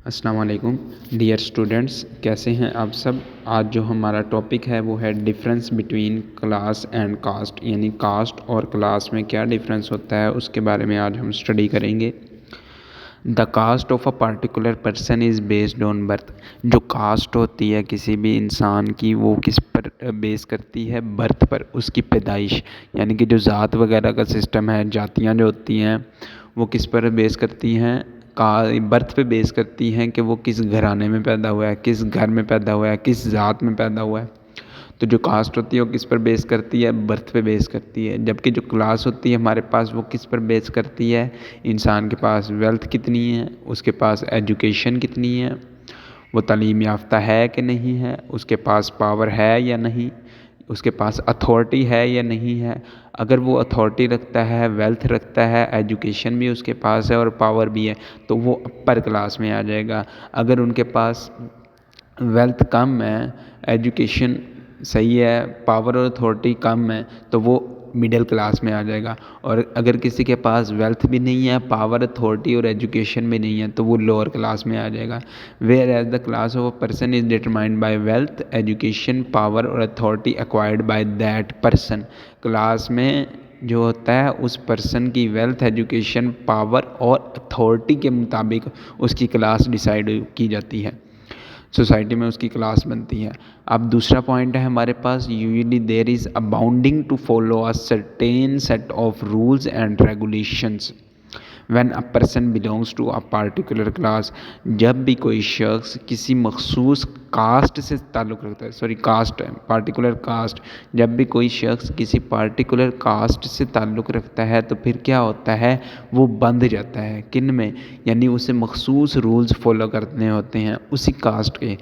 السلام علیکم dear students, کیسے ہیں آپ سب؟ آج جو ہمارا ٹاپک ہے وہ ہے difference between class and cost, یعنی کاسٹ اور کلاس میں کیا ڈفرینس ہوتا ہے اس کے بارے میں آج ہم اسٹڈی کریں گے۔ The cost of a particular person is based on birth. جو کاسٹ ہوتی ہے کسی بھی انسان کی وہ کس پر بیس کرتی ہے؟ برتھ پر، اس کی پیدائش، یعنی کہ جو ذات وغیرہ کا سسٹم ہے، جاتیاں جو ہوتی ہیں وہ کس پر بیس کرتی ہیں؟ برتھ پہ بیس کرتی ہیں کہ وہ کس گھرانے میں پیدا ہوا ہے، کس گھر میں پیدا ہوا ہے، کس ذات میں پیدا ہوا ہے۔ تو جو کاسٹ ہوتی ہے وہ کس پر بیس کرتی ہے؟ برتھ پہ بیس کرتی ہے۔ جبکہ جو کلاس ہوتی ہے ہمارے پاس وہ کس پر بیس کرتی ہے؟ انسان کے پاس ویلتھ کتنی ہے، اس کے پاس ایجوکیشن کتنی ہے، وہ تعلیم یافتہ ہے کہ نہیں ہے، اس کے پاس پاور ہے یا نہیں، اس کے پاس اتھارٹی ہے یا نہیں ہے۔ اگر وہ اتھارٹی رکھتا ہے، ویلتھ رکھتا ہے، ایجوکیشن بھی اس کے پاس ہے اور پاور بھی ہے تو وہ اپر کلاس میں آ جائے گا۔ اگر ان کے پاس ویلتھ کم ہے، ایجوکیشن صحیح ہے، پاور اور اتھارٹی کم ہے تو وہ مڈل کلاس میں آ جائے گا۔ اور اگر کسی کے پاس ویلتھ بھی نہیں ہے، پاور، اتھارٹی اور ایجوکیشن بھی نہیں ہے تو وہ لوور کلاس میں آ جائے گا۔ Whereas the class of a person is determined by wealth, education, power اور authority acquired by that person. Class میں جو ہوتا ہے اس پرسن کی ویلتھ، ایجوکیشن، پاور اور اتھارٹی کے مطابق اس کی کلاس ڈیسائیڈ کی جاتی ہے، سوسائٹی میں اس کی کلاس بنتی ہے۔ اب دوسرا پوائنٹ ہے ہمارے پاس، usually there is a bounding to follow a certain set of rules and regulations when a person belongs to a particular class. جب بھی کوئی شخص کسی مخصوص کاسٹ سے تعلق رکھتا ہے، پارٹیکولر کاسٹ، جب بھی کوئی شخص کسی پارٹیکولر کاسٹ سے تعلق رکھتا ہے تو پھر کیا ہوتا ہے؟ وہ بندھ جاتا ہے۔ کن میں؟ یعنی اسے مخصوص رولز فالو کرنے ہوتے ہیں اسی کاسٹ کے،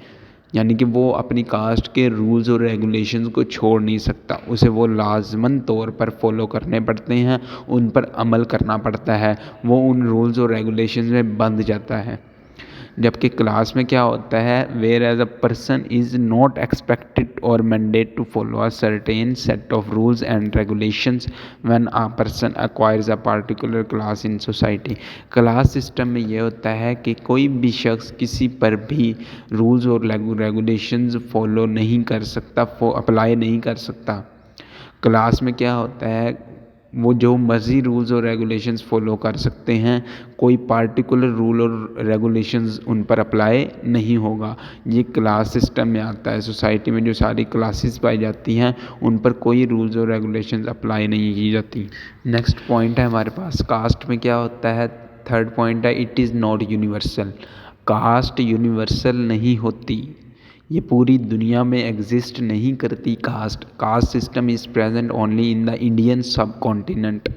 یعنی کہ وہ اپنی کاسٹ کے رولز اور ریگولیشنز کو چھوڑ نہیں سکتا، اسے وہ لازماً طور پر فالو کرنے پڑتے ہیں، ان پر عمل کرنا پڑتا ہے، وہ ان رولز اور ریگولیشنز میں بندھ جاتا ہے۔ جبکہ کلاس میں کیا ہوتا ہے؟ Whereas a person is not expected اور mandate to follow a certain set of rules and regulations when a person acquires a particular class in society. Class system میں یہ ہوتا ہے کہ کوئی بھی شخص کسی پر بھی رولز اور ریگولیشنز فالو نہیں کر سکتا، اپلائی نہیں کر سکتا۔ کلاس میں کیا ہوتا ہے؟ وہ جو مرضی رولز اور ریگولیشنز فالو کر سکتے ہیں، کوئی پارٹیکولر رول اور ریگولیشنز ان پر اپلائی نہیں ہوگا۔ یہ کلاس سسٹم میں آتا ہے۔ سوسائٹی میں جو ساری کلاسز پائی جاتی ہیں ان پر کوئی رولز اور ریگولیشنز اپلائی نہیں کی جاتی۔ نیکسٹ پوائنٹ ہے ہمارے پاس، کاسٹ میں کیا ہوتا ہے؟ تھرڈ پوائنٹ ہے it is not universal. Cost universal نہیں ہوتی، یہ پوری دنیا میں ایگزسٹ نہیں کرتی۔ Cost system is present only in the Indian sub continent.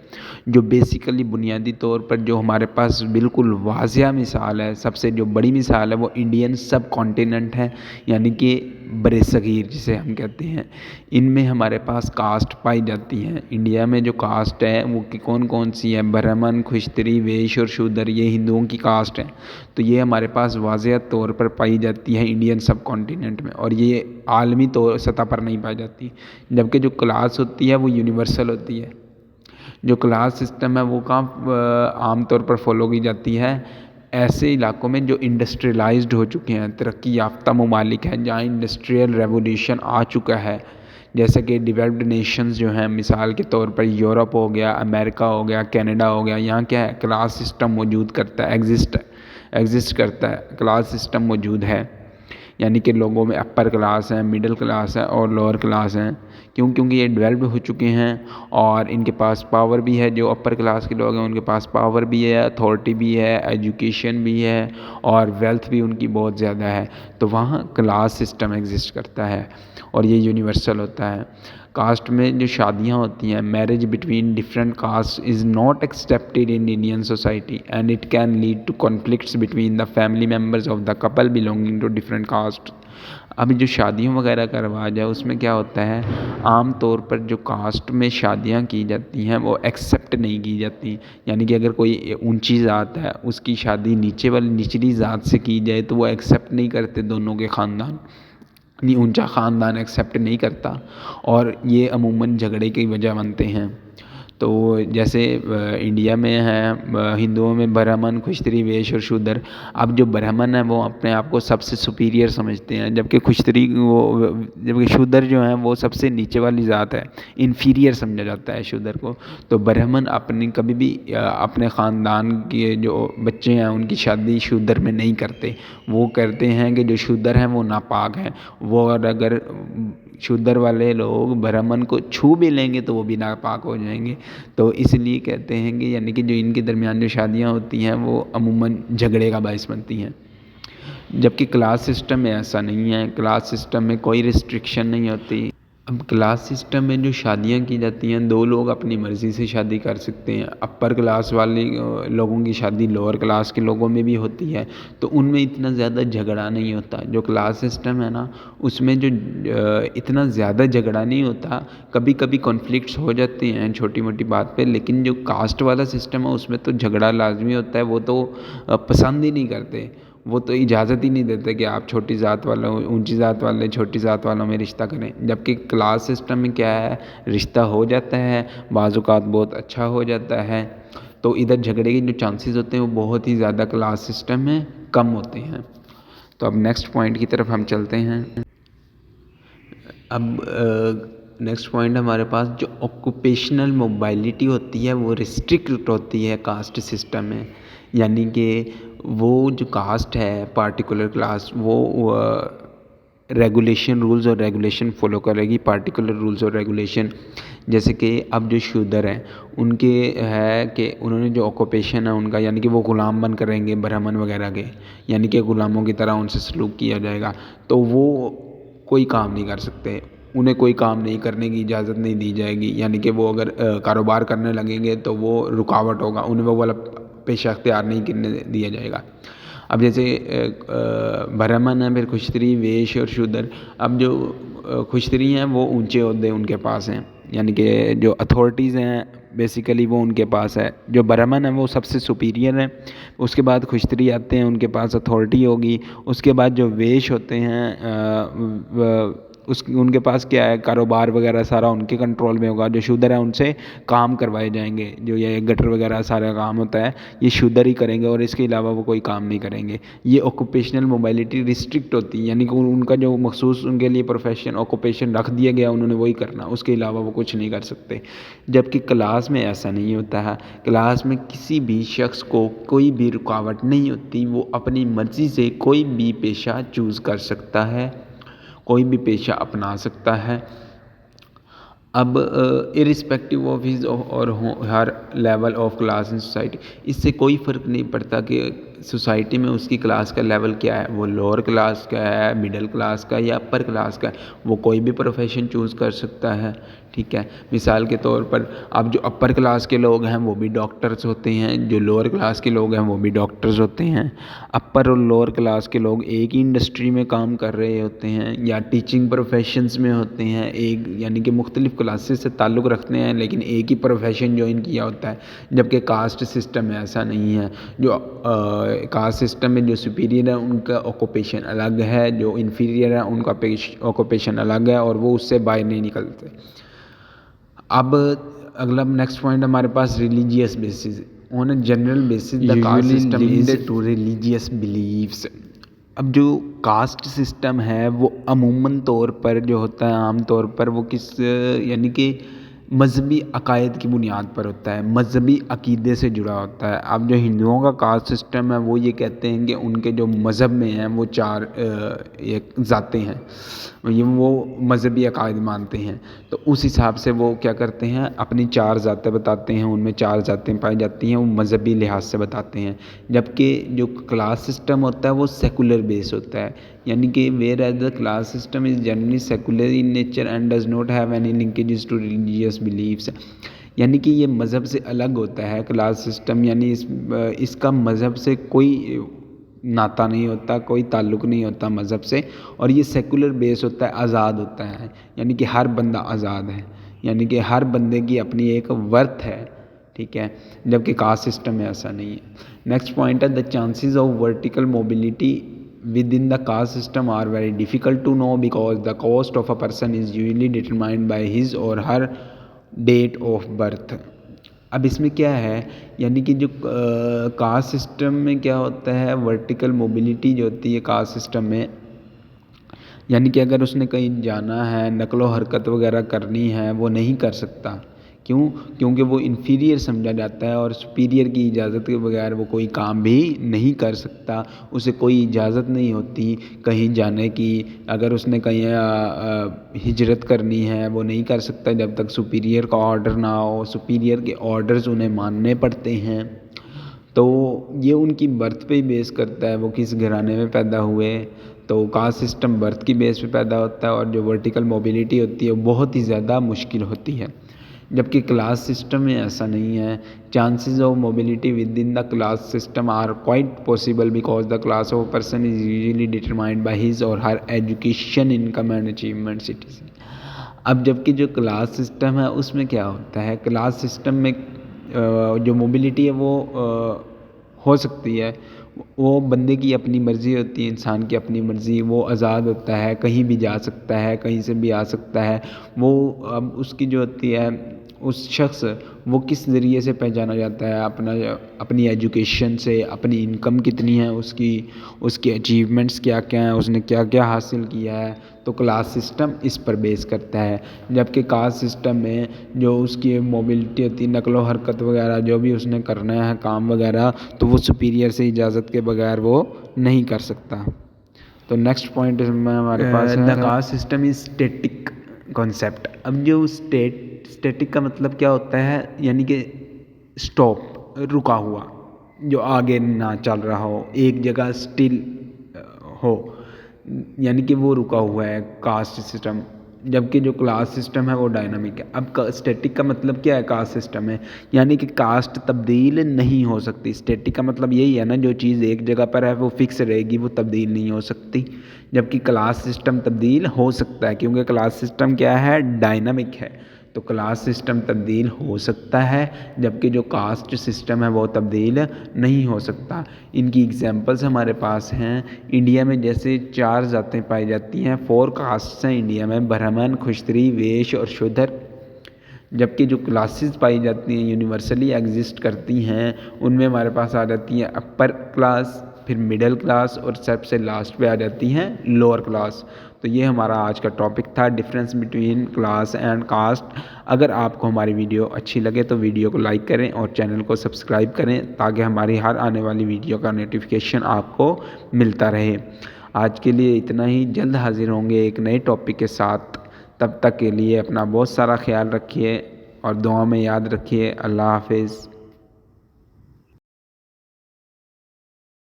جو بیسیکلی بنیادی طور پر جو ہمارے پاس بالکل واضح مثال ہے، سب سے جو بڑی مثال ہے وہ انڈین سب کانٹیننٹ ہے، یعنی کہ بر صغیر جسے ہم کہتے ہیں۔ ان میں ہمارے پاس کاسٹ پائی جاتی ہیں۔ انڈیا میں جو کاسٹ ہے وہ کون کون سی ہے؟ برہمن، کھشتری، ویش اور شودر، یہ ہندوؤں کی کاسٹ ہیں۔ تو یہ ہمارے پاس واضح طور پر پائی جاتی ہے انڈین سب کانٹیننٹ میں، اور یہ عالمی سطح پر نہیں پائی جاتی۔ جبکہ جو کلاس ہوتی ہے وہ یونیورسل ہوتی ہے۔ جو کلاس سسٹم ہے وہ کہاں عام طور پر فالو کی جاتی ہے؟ ایسے علاقوں میں جو انڈسٹریلائزڈ ہو چکے ہیں، ترقی یافتہ ممالک ہیں، جہاں انڈسٹریل ریولیوشن آ چکا ہے، جیسے کہ ڈیولپڈ نیشنز جو ہیں، مثال کے طور پر یورپ ہو گیا، امریکہ ہو گیا، کینیڈا ہو گیا، یہاں کیا ہے؟ کلاس سسٹم موجود کرتا ہے، ایگزسٹ کرتا ہے، کلاس سسٹم موجود ہے۔ یعنی کہ لوگوں میں اپر کلاس ہیں، مڈل کلاس ہے اور لوور کلاس ہیں۔ کیونکہ یہ ڈیولپڈ ہو چکے ہیں اور ان کے پاس پاور بھی ہے۔ جو اپر کلاس کے لوگ ہیں ان کے پاس پاور بھی ہے، اتھارٹی بھی ہے، ایجوکیشن بھی ہے اور ویلتھ بھی ان کی بہت زیادہ ہے، تو وہاں کلاس سسٹم ایگزسٹ کرتا ہے اور یہ یونیورسل ہوتا ہے۔ کاسٹ میں جو شادیاں ہوتی ہیں، marriage between different caste is not accepted in Indian society and it can lead to conflicts between the family members of the couple belonging to different caste. اب جو شادیوں وغیرہ کا رواج ہے اس میں کیا ہوتا ہے؟ عام طور پر جو کاسٹ میں شادیاں کی جاتی ہیں وہ ایکسیپٹ نہیں کی جاتی، یعنی کہ اگر کوئی اونچی ذات ہے اس کی شادی نچلی ذات سے کی جائے تو وہ ایکسیپٹ نہیں کرتے، دونوں کے خاندان، یعنی اونچا خاندان ایکسیپٹ نہیں کرتا اور یہ عموماً جھگڑے کی وجہ بنتے ہیں۔ تو جیسے انڈیا میں ہے ہندوؤں میں برہمن، کھشتری، ویش اور شودر. اب جو برہمن ہیں وہ اپنے آپ کو سب سے سپیریئر سمجھتے ہیں، جبکہ شودر جو ہیں وہ سب سے نیچے والی ذات ہے، انفیریئر سمجھا جاتا ہے شودر کو. تو برہمن کبھی بھی اپنے خاندان کے جو بچے ہیں ان کی شادی شودر میں نہیں کرتے. وہ کرتے ہیں کہ جو شودر ہیں وہ ناپاک ہیں، وہ اگر شودر والے لوگ برہمن کو چھو بھی لیں گے تو وہ بھی ناپاک ہو جائیں گے. تو اس لیے کہتے ہیں کہ یعنی کہ جو ان کے درمیان جو شادیاں ہوتی ہیں وہ عموماً جھگڑے کا باعث بنتی ہیں. جبکہ کلاس سسٹم میں ایسا نہیں ہے، کلاس سسٹم میں کوئی ریسٹرکشن نہیں ہوتی. اب کلاس سسٹم میں جو شادیاں کی جاتی ہیں، دو لوگ اپنی مرضی سے شادی کر سکتے ہیں. اپر کلاس والے لوگوں کی شادی لوور کلاس کے لوگوں میں بھی ہوتی ہے، تو ان میں اتنا زیادہ جھگڑا نہیں ہوتا. جو کلاس سسٹم ہے نا، اس میں جو اتنا زیادہ جھگڑا نہیں ہوتا. کبھی کبھی کانفلکٹس ہو جاتے ہیں چھوٹی موٹی بات پہ، لیکن جو کاسٹ والا سسٹم ہے اس میں تو جھگڑا لازمی ہوتا ہے. وہ تو پسند ہی نہیں کرتے، وہ تو اجازت ہی نہیں دیتے کہ آپ چھوٹی ذات والوں، اونچی ذات والے چھوٹی ذات والوں میں رشتہ کریں. جبکہ کلاس سسٹم میں کیا ہے، رشتہ ہو جاتا ہے، بعض اوقات بہت اچھا ہو جاتا ہے. تو ادھر جھگڑے کے جو چانسز ہوتے ہیں وہ بہت ہی زیادہ کلاس سسٹم میں کم ہوتے ہیں. تو اب نیکسٹ پوائنٹ کی طرف ہم چلتے ہیں. اب نیکسٹ پوائنٹ ہمارے پاس جو آکوپیشنل موبائلٹی ہوتی ہے وہ ریسٹرکٹ ہوتی ہے کاسٹ سسٹم میں. یعنی کہ وہ جو کاسٹ ہے پارٹیکولر کلاس، وہ ریگولیشن رولز اور ریگولیشن فالو کرے گی، پارٹیکولر رولز اور ریگولیشن. جیسے کہ اب جو شودر ہیں ان کے ہے کہ انہوں نے جو آکوپیشن ہے ان کا، یعنی کہ وہ غلام بن کر رہیں گے برہمن وغیرہ کے، یعنی کہ غلاموں کی طرح ان سے سلوک کیا جائے گا. تو وہ کوئی کام نہیں کر سکتے، انہیں کوئی کام نہیں کرنے کی اجازت نہیں دی جائے گی. یعنی کہ وہ اگر کاروبار کرنے لگیں گے تو وہ رکاوٹ ہوگا، انہیں وہ والا پیشہ اختیار نہیں کرنے دیا جائے گا. اب جیسے برہمن ہیں، پھر کھشتری، ویش اور شودر. اب جو کھشتری ہیں وہ اونچے عہدے ان کے پاس ہیں، یعنی کہ جو اتھارٹیز ہیں بیسیکلی وہ ان کے پاس ہے. جو برہمن ہیں وہ سب سے سپیریئر ہیں، اس کے بعد کھشتری آتے ہیں، ان کے پاس اتھارٹی ہوگی. اس کے بعد جو ویش ہوتے ہیں ان کے پاس کیا ہے، کاروبار وغیرہ سارا ان کے کنٹرول میں ہوگا. جو شودر ہیں ان سے کام کروائے جائیں گے، جو یہ گٹر وغیرہ سارا کام ہوتا ہے یہ شودر ہی کریں گے، اور اس کے علاوہ وہ کوئی کام نہیں کریں گے. یہ آکوپیشنل موبائلٹی ریسٹرکٹ ہوتی ہے، یعنی کہ ان کا جو مخصوص ان کے لیے پروفیشن آکوپیشن رکھ دیا گیا انہوں نے وہی کرنا، اس کے علاوہ وہ کچھ نہیں کر سکتے. جبکہ کلاس میں ایسا نہیں ہوتا ہے. کلاس میں کسی بھی شخص کو کوئی بھی رکاوٹ نہیں ہوتی، وہ اپنی مرضی سے کوئی بھی پیشہ چوز کر سکتا ہے، کوئی بھی پیشہ اپنا سکتا ہے. اب irrespective of his or her level of class in society, اس سے کوئی فرق نہیں پڑتا کہ سوسائٹی میں اس کی کلاس کا لیول کیا ہے، وہ لوور کلاس کا ہے، مڈل کلاس کا یا اپر کلاس کا ہے. وہ کوئی بھی پروفیشن چوز کر سکتا ہے. ٹھیک ہے، مثال کے طور پر اب جو اپر کلاس کے لوگ ہیں وہ بھی ڈاکٹرز ہوتے ہیں، جو لوور کلاس کے لوگ ہیں وہ بھی ڈاکٹرز ہوتے ہیں. اپر اور لوور کلاس کے لوگ ایک ہی انڈسٹری میں کام کر رہے ہوتے ہیں یا ٹیچنگ پروفیشنز میں ہوتے ہیں، ایک یعنی کہ مختلف کلاسز سے تعلق رکھتے ہیں لیکن ایک ہی پروفیشن جوائن کیا ہوتا ہے. جبکہ کاسٹ سسٹم میں ایسا نہیں ہے. جو کاسٹ سسٹم میں جو سپیریئر ہے ان کا آکوپیشن الگ ہے، جو انفیریئر ہے ان کا آکوپیشن الگ ہے، اور وہ اس سے باہر نہیں نکلتے. اب اگلا نیکسٹ پوائنٹ ہمارے پاس religious bases. On a general basis the caste system is to religious beliefs. اب جو کاسٹ سسٹم ہے وہ عموماً طور پر جو ہوتا ہے، عام طور پر وہ یعنی کہ مذہبی عقائد کی بنیاد پر ہوتا ہے، مذہبی عقیدے سے جڑا ہوتا ہے. اب جو ہندوؤں کا کاسٹ سسٹم ہے وہ یہ کہتے ہیں کہ ان کے جو مذہب میں ہیں وہ 4 ذاتیں ہیں، وہ مذہبی عقائد مانتے ہیں. تو اس حساب سے وہ کیا کرتے ہیں، اپنی 4 ذاتیں بتاتے ہیں، ان میں 4 ذاتیں پائی جاتی ہیں، وہ مذہبی لحاظ سے بتاتے ہیں. جبکہ جو کلاس سسٹم ہوتا ہے وہ سیکولر بیس ہوتا ہے، یعنی کہ whereas the class system is generally secular in nature and does not have any linkages to religious beliefs. یعنی کہ یہ مذہب سے الگ ہوتا ہے کلاس سسٹم، یعنی اس کا مذہب سے کوئی ناطہ نہیں ہوتا، کوئی تعلق نہیں ہوتا مذہب سے. اور یہ سیکولر بیس ہوتا ہے، آزاد ہوتا ہے، یعنی کہ ہر بندہ آزاد ہے، یعنی کہ ہر بندے کی اپنی ایک ورتھ ہے. ٹھیک ہے، جبکہ کاسٹ سسٹم میں ایسا نہیں ہے. نیکسٹ پوائنٹ ہے the chances of vertical mobility within the caste system are very difficult to know because the cost of a person is usually determined by his or her date of birth. اب اس میں کیا ہے، یعنی کہ جو caste system میں کیا ہوتا ہے، ورٹیکل موبلٹی جو ہوتی ہے کاسٹ سسٹم میں، یعنی کہ اگر اس نے کہیں جانا ہے، نقل و حرکت وغیرہ کرنی ہے، وہ نہیں کر سکتا۔ کیوں؟ کیونکہ وہ انفیریئر سمجھا جاتا ہے اور سپیریئر کی اجازت کے بغیر وہ کوئی کام بھی نہیں کر سکتا، اسے کوئی اجازت نہیں ہوتی کہیں جانے کی۔ اگر اس نے کہیں ہجرت کرنی ہے، وہ نہیں کر سکتا جب تک سپیریئر کا آرڈر نہ ہو، سپیریئر کے آرڈرز انہیں ماننے پڑتے ہیں۔ تو یہ ان کی برتھ پہ ہی بیس کرتا ہے، وہ کس گھرانے میں پیدا ہوئے۔ تو کاسٹ سسٹم برتھ کی بیس پہ پیدا ہوتا ہے، اور جو ورٹیکل موبلٹی ہوتی ہے وہ بہت ہی زیادہ مشکل ہوتی ہے، جبکہ کلاس سسٹم میں ایسا نہیں ہے۔ Chances of mobility within the class system are quite possible because the class of person is usually determined by his or her education, income and achievement citizen. اب جبکہ جو کلاس سسٹم ہے اس میں کیا ہوتا ہے، کلاس سسٹم میں جو موبلٹی ہے وہ ہو سکتی ہے، وہ بندے کی اپنی مرضی ہوتی ہے، انسان کی اپنی مرضی، وہ آزاد ہوتا ہے، کہیں بھی جا سکتا ہے، کہیں سے بھی آ سکتا ہے۔ وہ اب اس کی جو ہوتی ہے، اس شخص وہ کس ذریعے سے پہچانا جاتا ہے، اپنی ایجوکیشن سے، اپنی انکم کتنی ہے اس کے اچیومنٹس کیا کیا ہیں، اس نے کیا کیا حاصل کیا ہے۔ تو کلاس سسٹم اس پر بیس کرتا ہے، جبکہ کاسٹ سسٹم میں جو اس کی موبلٹی ہوتی ہے، نقل و حرکت وغیرہ جو بھی اس نے کرنا ہے کام وغیرہ، تو وہ سپیریئر سے اجازت کے بغیر وہ نہیں کر سکتا۔ تو نیکسٹ پوائنٹ میں ہمارے پاس ہے، دا caste system is static concept. اب جو اسٹیٹک کا مطلب کیا ہوتا ہے، یعنی کہ اسٹاپ، رکا ہوا، جو آگے نہ چل رہا ہو، ایک جگہ اسٹل ہو، یعنی کہ وہ رکا ہوا ہے کاسٹ سسٹم۔ جبکہ جو کلاس سسٹم ہے وہ ڈائنامک ہے۔ اب اسٹیٹک کا مطلب کیا ہے کاسٹ سسٹم میں، یعنی کہ کاسٹ تبدیل نہیں ہو سکتی۔ اسٹیٹک کا مطلب یہی ہے نا، جو چیز ایک جگہ پر ہے وہ فکس رہے گی، وہ تبدیل نہیں ہو سکتی۔ جبکہ کلاس سسٹم تبدیل ہو سکتا ہے، کیونکہ کلاس سسٹم کیا ہے، ڈائنامک ہے۔ تو کلاس سسٹم تبدیل ہو سکتا ہے، جبکہ جو کاسٹ سسٹم ہے وہ تبدیل نہیں ہو سکتا۔ ان کی ایگزامپلس ہمارے پاس ہیں، انڈیا میں جیسے 4 ذاتیں پائی جاتی ہیں، 4 کاسٹس ہیں انڈیا میں، برہمن، کھشتری، ویش اور شودر۔ جبکہ جو کلاسز پائی جاتی ہیں، یونیورسلی ایگزسٹ کرتی ہیں، ان میں ہمارے پاس آ جاتی ہیں اپر کلاس، پھر مڈل کلاس، اور سب سے لاسٹ پہ آ جاتی ہیں لوور کلاس۔ تو یہ ہمارا آج کا ٹاپک تھا، difference between class and cost. اگر آپ کو ہماری ویڈیو اچھی لگے تو ویڈیو کو لائک کریں اور چینل کو سبسکرائب کریں، تاکہ ہماری ہر آنے والی ویڈیو کا نوٹیفیکیشن آپ کو ملتا رہے۔ آج کے لیے اتنا ہی، جلد حاضر ہوں گے ایک نئے ٹاپک کے ساتھ۔ تب تک کے لیے اپنا بہت سارا خیال رکھیے اور دعا میں یاد رکھیے۔ اللہ حافظ۔